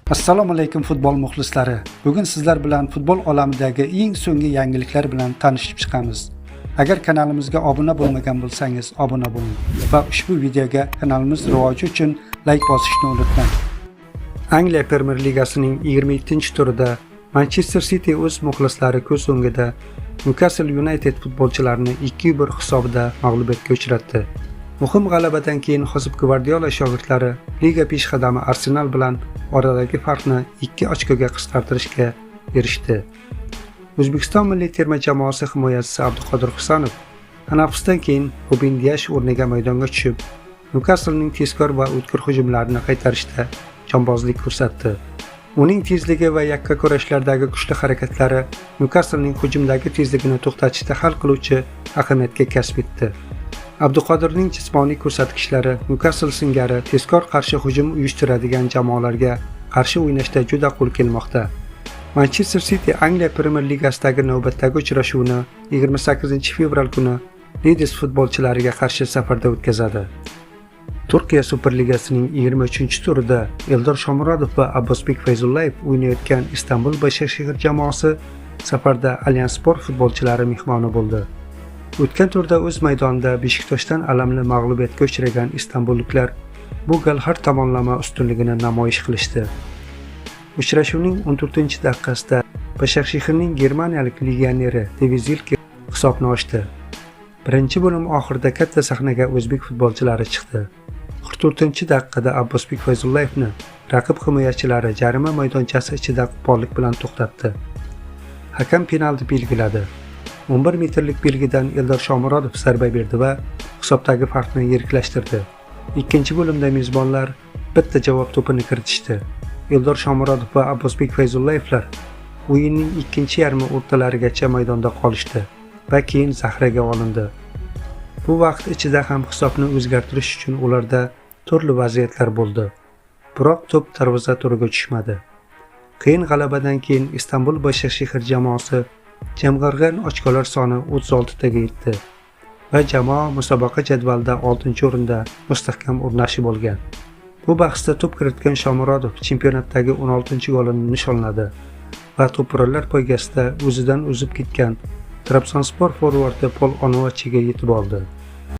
Assalomu alaykum futbol muxlislari. Bugun sizlar bilan futbol olamidagi eng so'nggi yangiliklar bilan tanishib chiqamiz. Agar kanalimizga obuna bo'lmagan bo'lsangiz, obuna bo'ling va ushbu videoga kanalimiz rivoji uchun like bosishni unutmang. Angliya Premier Ligasining 27-turida Manchester City o'z muxlislari ko'z o'ngida Newcastle United futbolchilarini 2-1 hisobida mag'lubiyatga uchratdi. Muhim g'alabadan keyin Josep Guardiola shogirdlari liga peshqadami Arsenal bilan oradagi farqni 2 ochkoga qisqartirishga erishdi. O'zbekiston milliy terma jamoasi himoyachisi Abduqodir Husanov tanaffusdan keyin Ruben Dias o'rniga maydonga tushib, Newcastlening tezkor va o'tkir hujumlarini qaytarishda jonbozlik ko'rsatdi. Uning tezligi va yakka kurashlardagi kuchli harakatlari Newcastlening hujumdagi tezligini to'xtatishda hal qiluvchi ahamiyatga kasb etdi. Abduqodirning jismoniy ko'rsatkichlari Newcastle singari tezkor qarshi hujum uyushtiradigan jamoalarga qarshi o'ynashda juda qo'l kelmoqda. Manchester City Angliya Premier Ligasidagi navbatdagi uchrashuvni 28-fevral kuni Leeds futbolchilariga qarshi safarda o'tkazadi. Turkiya Superligasining 23-turida Eldor Shomurodov va Abbosbek Fayzullayev o'ynayotgan Istanbul Başakşehir jamoasi safarda Allianz Sport futbolchilari mehmoni bo'ldi. O'tgan turda o'z maydonida Beshiktoshdan alamli mag'lubiyatga uchragan istanbulliklar bu gal har tomonlama ustunligini namoyish qilishdi. Uchrashuvning 14-daqiqasida Başakşehirning germaniyalik legioneri David Zilke hisobni ochdi. Birinchi bo'lim oxirida katta sahnaga o'zbek futbolchilari chiqdi. 44-daqiqada Abbosbek Fayzullayevni raqib himoyachilari jarima maydonchasi ichida qo'pollik bilan to'xtatdi. Hakam penalti belgiladi. 11 metrlik belgidan Eldor Shomurodov zarba berdi va hisobdagi farqni yiriklashtirdi. Ikkinchi bo'limda mezbonlar bitta javob to'pini kiritishdi. Eldor Shomurodov va Abbosbek Fayzullayevlar o'yinning ikkinchi yarmi o'rtalarigacha maydonda qolishdi va keyin zaxiraga olindi. Bu vaqt ichida ham hisobni o'zgartirish uchun ularda turli vaziyatlar bo'ldi. Biroq to'p darvoza to'riga tushmadi. Qiyin g'alabadan keyin Istanbul Başakşehir jamoasi jamg'argan ochkolar soni 36 taga yetdi va jamoa musobaqa jadvalida 6-o'rinda mustahkam o'rnashib olgan. Bu bahsda to'p kiritgan Shomurodov chempionatdagi 16-golini nishonladi va to'purlar poygasida o'zidan o'zib ketgan Trabzonspor forvardi Pol Onuachiga yetib oldi.